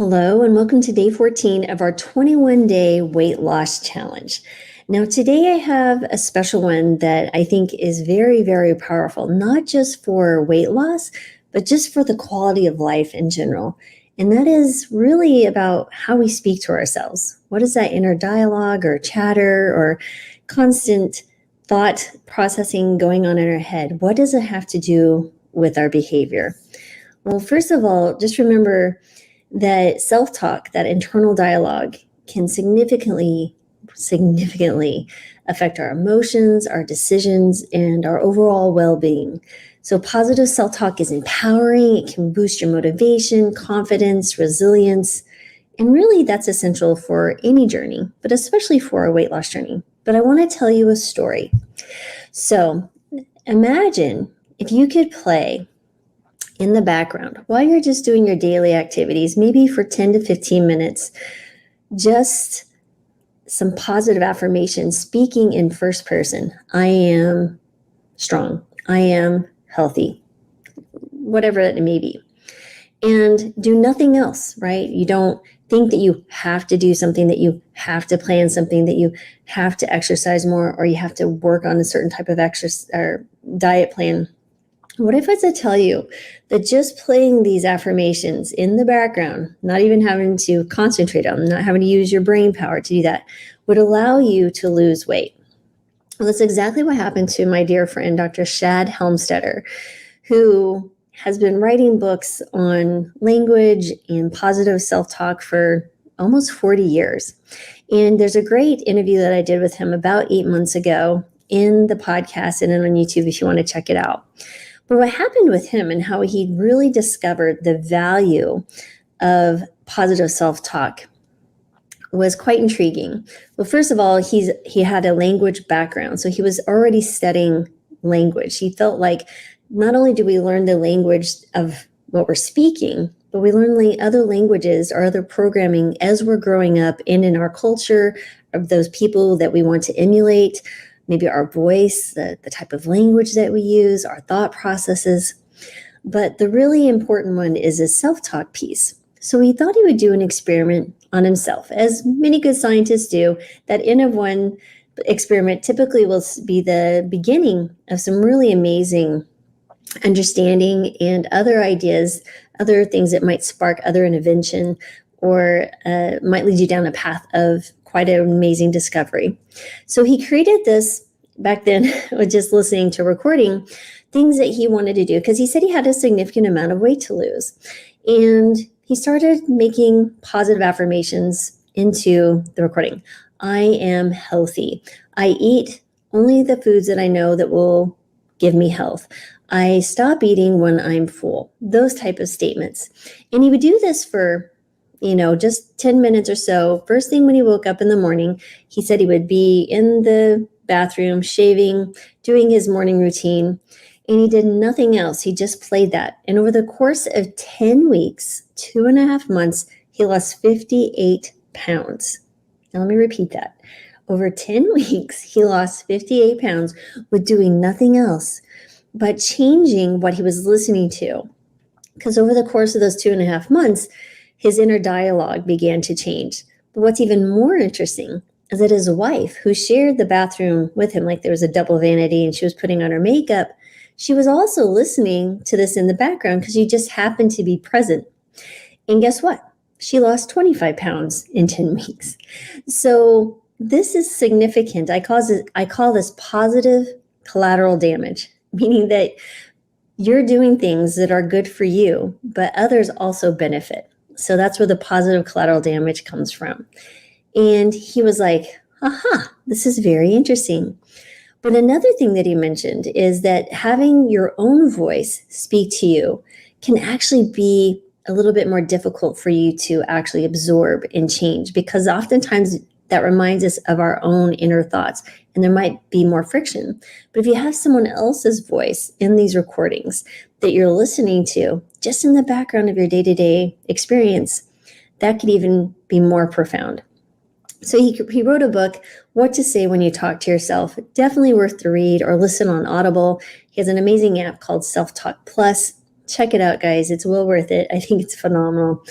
Hello, and welcome to day 14 of our 21-day weight loss challenge. Now, today I have a special one that I think is very, very powerful, not just for weight loss, but just for the quality of life in general. And that is really about how we speak to ourselves. What is that inner dialogue or chatter or constant thought processing going on in our head? What does it have to do with our behavior? Well, first of all, just remember that self-talk, that internal dialogue, can significantly affect our emotions, our decisions, and our overall well-being. So positive self-talk is empowering. It can boost your motivation, confidence, resilience, and really that's essential for any journey, but especially for a weight loss journey. But I want to tell you a story. So imagine if you could play in the background while you're just doing your daily activities, maybe for 10 to 15 minutes, just some positive affirmations, speaking in first person. I am strong. I am healthy, whatever it may be. And do nothing else, right? You don't think that you have to do something, that you have to plan something, that you have to exercise more, or you have to work on a certain type of exercise or diet plan. What if I was to tell you that just playing these affirmations in the background, not even having to concentrate on them, not having to use your brain power to do that, would allow you to lose weight? Well, that's exactly what happened to my dear friend, Dr. Shad Helmstead, who has been writing books on language and positive self-talk for almost 40 years. And there's a great interview that I did with him about 8 months ago in the podcast and then on YouTube if you want to check it out. But what happened with him and how he really discovered the value of positive self-talk was quite intriguing. Well, first of all, he had a language background, so he was already studying language. He felt like not only do we learn the language of what we're speaking, but we learn other languages or other programming as we're growing up and in our culture of those people that we want to emulate. Maybe our voice, the type of language that we use, our thought processes. But the really important one is a self-talk piece. So he thought he would do an experiment on himself, as many good scientists do. That end of one experiment typically will be the beginning of some really amazing understanding and other ideas, other things that might spark other invention or might lead you down a path of quite an amazing discovery. So he created this back then with just listening to recording, things that he wanted to do, because he said he had a significant amount of weight to lose. And he started making positive affirmations into the recording. I am healthy. I eat only the foods that I know that will give me health. I stop eating when I'm full. Those type of statements. And he would do this for just 10 minutes or so. First thing when he woke up in the morning, he said he would be in the bathroom, shaving, doing his morning routine, and he did nothing else. He just played that. And over the course of 10 weeks, 2.5 months, he lost 58 pounds. Now let me repeat that. Over 10 weeks, he lost 58 pounds with doing nothing else but changing what he was listening to. Because over the course of those 2.5 months, his inner dialogue began to change. But what's even more interesting is that his wife, who shared the bathroom with him, like there was a double vanity and she was putting on her makeup, she was also listening to this in the background because she just happened to be present. And guess what? She lost 25 pounds in 10 weeks. So this is significant. I call this positive collateral damage, meaning that you're doing things that are good for you, but others also benefit. So that's where the positive collateral damage comes from. And he was like, aha, this is very interesting. But another thing that he mentioned is that having your own voice speak to you can actually be a little bit more difficult for you to actually absorb and change, because oftentimes that reminds us of our own inner thoughts and there might be more friction. But if you have someone else's voice in these recordings that you're listening to just in the background of your day-to-day experience, that could even be more profound. So he wrote a book, What to Say When You Talk to Yourself. Definitely worth the read or listen on Audible. He has an amazing app called Self Talk Plus. Check it out, guys. It's well worth it. I think it's phenomenal.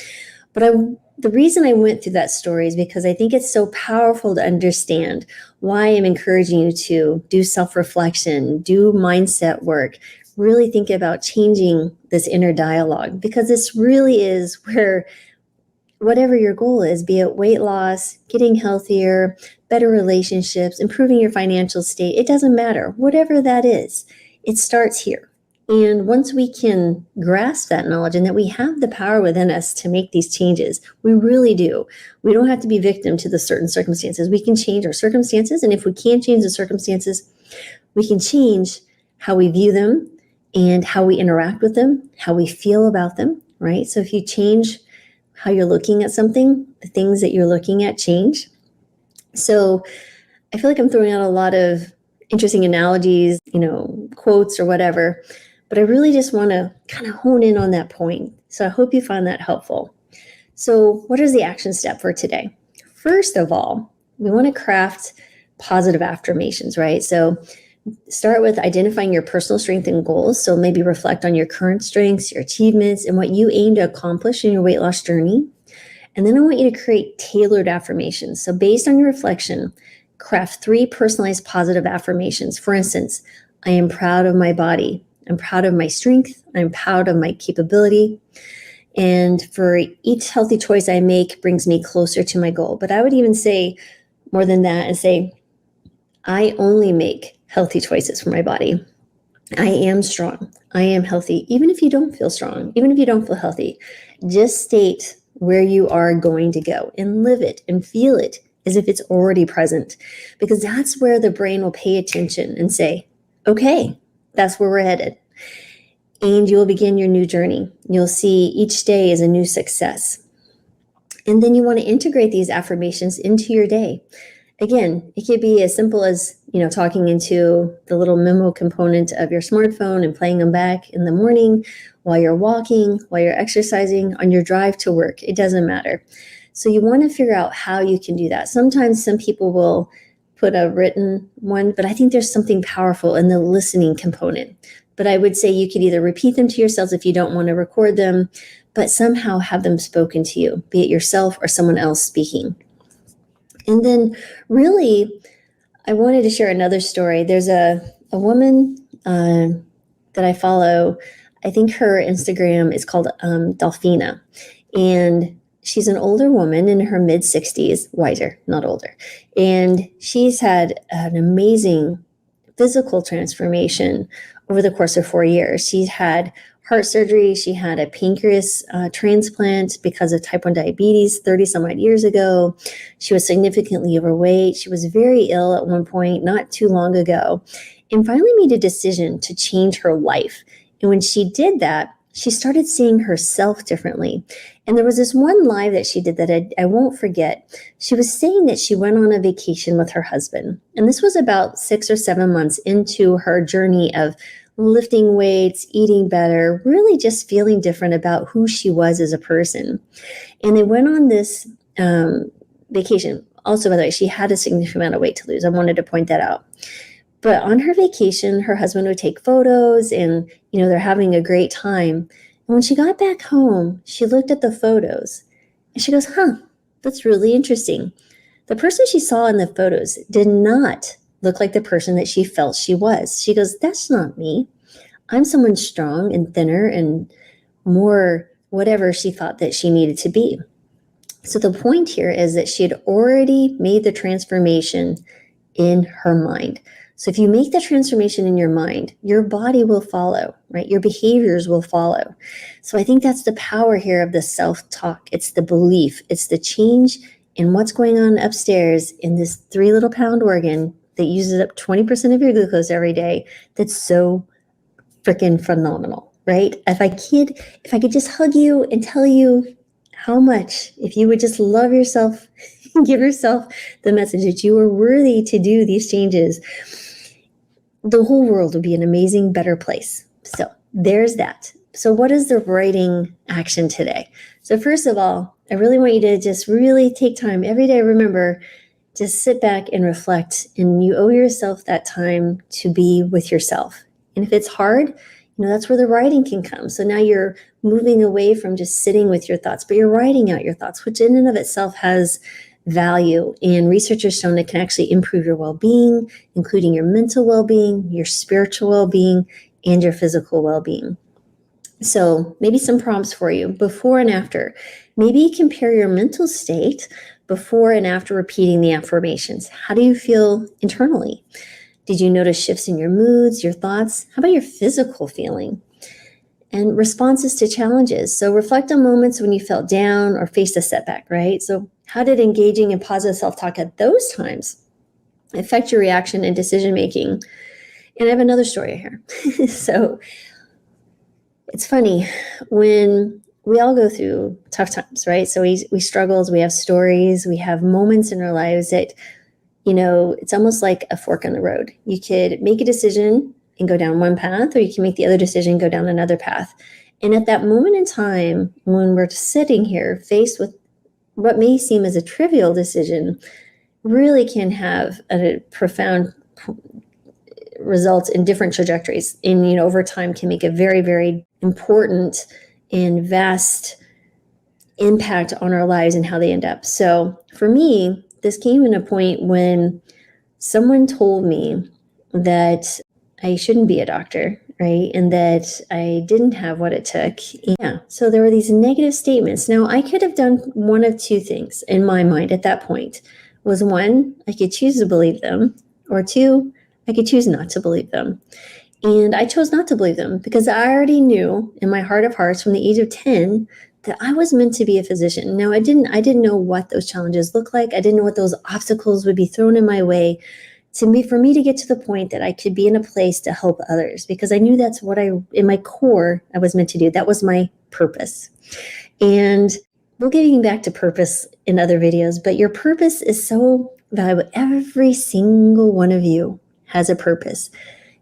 The reason I went through that story is because I think it's so powerful to understand why I'm encouraging you to do self-reflection, do mindset work, really think about changing this inner dialogue, because this really is where whatever your goal is, be it weight loss, getting healthier, better relationships, improving your financial state, it doesn't matter. Whatever that is, it starts here. And once we can grasp that knowledge and that we have the power within us to make these changes, we really do. We don't have to be victim to the certain circumstances. We can change our circumstances. And if we can't change the circumstances, we can change how we view them and how we interact with them, how we feel about them, right? So if you change how you're looking at something, the things that you're looking at change. So I feel like I'm throwing out a lot of interesting analogies, quotes or whatever, but I really just want to kind of hone in on that point. So I hope you find that helpful. So what is the action step for today? First of all, we want to craft positive affirmations, right? So start with identifying your personal strength and goals. So maybe reflect on your current strengths, your achievements, and what you aim to accomplish in your weight loss journey. And then I want you to create tailored affirmations. So based on your reflection, craft 3 personalized positive affirmations. For instance, I am proud of my body. I'm proud of my strength. I'm proud of my capability. And for each healthy choice I make brings me closer to my goal. But I would even say more than that and say, I only make healthy choices for my body. I am strong. I am healthy. Even if you don't feel strong, even if you don't feel healthy, just state where you are going to go and live it and feel it as if it's already present, because that's where the brain will pay attention and say, okay, that's where we're headed. And you'll begin your new journey. You'll see each day as a new success. And then you want to integrate these affirmations into your day. Again, it could be as simple as, talking into the little memo component of your smartphone and playing them back in the morning, while you're walking, while you're exercising, on your drive to work. It doesn't matter. So you want to figure out how you can do that. Sometimes some people will put a written one, but I think there's something powerful in the listening component. But I would say you could either repeat them to yourselves if you don't want to record them, but somehow have them spoken to you, be it yourself or someone else speaking. And then really, I wanted to share another story. There's a woman that I follow. I think her Instagram is called Delphina. And she's an older woman in her mid-60s, wiser, not older. And she's had an amazing physical transformation over the course of 4 years. She's had heart surgery. She had a pancreas transplant because of type 1 diabetes 30 some odd years ago. She was significantly overweight. She was very ill at one point, not too long ago, and finally made a decision to change her life. And when she did that, she started seeing herself differently. And there was this one live that she did that I won't forget. She was saying that she went on a vacation with her husband. And this was about 6 or 7 months into her journey of lifting weights, eating better, really just feeling different about who she was as a person. And they went on this vacation. Also, by the way, she had a significant amount of weight to lose. I wanted to point that out. But on her vacation, her husband would take photos and, they're having a great time. And when she got back home, she looked at the photos and she goes, that's really interesting. The person she saw in the photos did not look like the person that she felt she was. She goes, that's not me. I'm someone strong and thinner and more whatever she thought that she needed to be. So the point here is that she had already made the transformation in her mind. So if you make the transformation in your mind, your body will follow, right? Your behaviors will follow. So I think that's the power here of the self-talk. It's the belief. It's the change in what's going on upstairs in this 3 little pound organ that uses up 20% of your glucose every day. That's so freaking phenomenal, right? If I could just hug you and tell you how much, if you would just love yourself, give yourself the message that you are worthy to do these changes, the whole world would be an amazing, better place. So there's that. So what is the writing action today? So first of all, I really want you to just really take time every day. Remember, just sit back and reflect, and you owe yourself that time to be with yourself. And if it's hard, that's where the writing can come. So now you're moving away from just sitting with your thoughts, but you're writing out your thoughts, which in and of itself has value. And research has shown it can actually improve your well-being, including your mental well-being, your spiritual well-being, and your physical well-being. So maybe some prompts for you before and after. Maybe compare your mental state before and after repeating the affirmations. How do you feel internally? Did you notice shifts in your moods, your thoughts? How about your physical feeling? And responses to challenges. So reflect on moments when you felt down or faced a setback, right? So how did engaging in positive self-talk at those times affect your reaction and decision making? And I have another story here. So it's funny when we all go through tough times, right? So we struggles, we have stories, we have moments in our lives that, it's almost like a fork in the road. You could make a decision and go down one path, or you can make the other decision and go down another path. And at that moment in time, when we're sitting here faced with what may seem as a trivial decision, really can have a profound results in different trajectories, and over time can make a very, very important and vast impact on our lives and how they end up. So for me, this came in a point when someone told me that I shouldn't be a doctor, right? And that I didn't have what it took. Yeah. So there were these negative statements. Now I could have done one of two things in my mind at that point. Was one, I could choose to believe them, or two, I could choose not to believe them. And I chose not to believe them because I already knew in my heart of hearts from the age of 10 that I was meant to be a physician. Now I didn't know what those challenges looked like. I didn't know what those obstacles would be thrown in my way for me to get to the point that I could be in a place to help others, because I knew that's what in my core, I was meant to do. That was my purpose. And we'll get back to purpose in other videos, but your purpose is so valuable. Every single one of you has a purpose.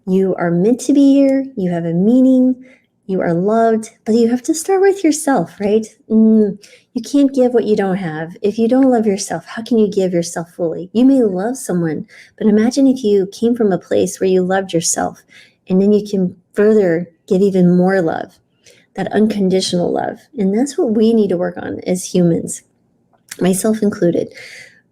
You are meant to be here. You have a meaning. You are loved, but you have to start with yourself, right? You can't give what you don't have. If you don't love yourself, how can you give yourself fully? You may love someone, but imagine if you came from a place where you loved yourself, and then you can further give even more love, that unconditional love. And that's what we need to work on as humans, myself included.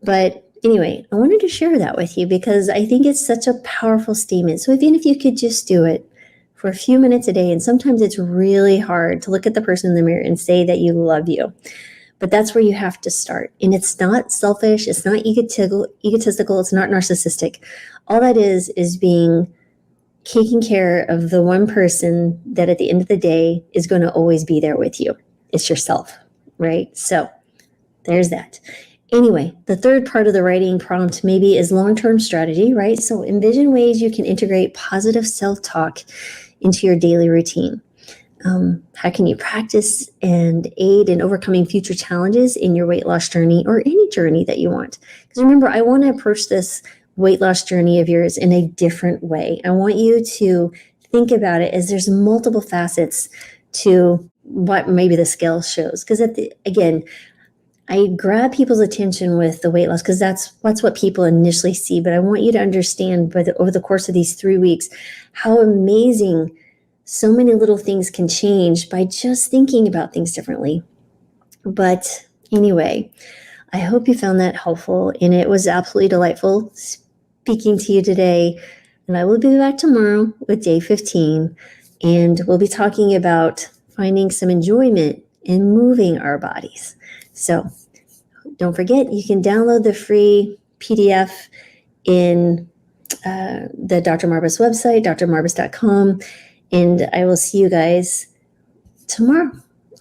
But anyway, I wanted to share that with you because I think it's such a powerful statement. So even if you could just do it for a few minutes a day, and sometimes it's really hard to look at the person in the mirror and say that you love you, but that's where you have to start. And it's not selfish, it's not egotistical, it's not narcissistic. All that is taking care of the one person that at the end of the day is going to always be there with you. It's yourself, right? So there's that. Anyway, the third part of the writing prompt maybe is long-term strategy, right? So envision ways you can integrate positive self-talk into your daily routine. How can you practice and aid in overcoming future challenges in your weight loss journey, or any journey that you want? Because remember, I want to approach this weight loss journey of yours in a different way. I want you to think about it as there's multiple facets to what maybe the scale shows. Because again, I grab people's attention with the weight loss because that's what people initially see. But I want you to understand over the course of these 3 weeks how amazing so many little things can change by just thinking about things differently. But anyway, I hope you found that helpful, and it was absolutely delightful speaking to you today. And I will be back tomorrow with day 15, and we'll be talking about finding some enjoyment in moving our bodies. So don't forget, you can download the free PDF in the Dr. Marbas website, drmarbas.com. And I will see you guys tomorrow.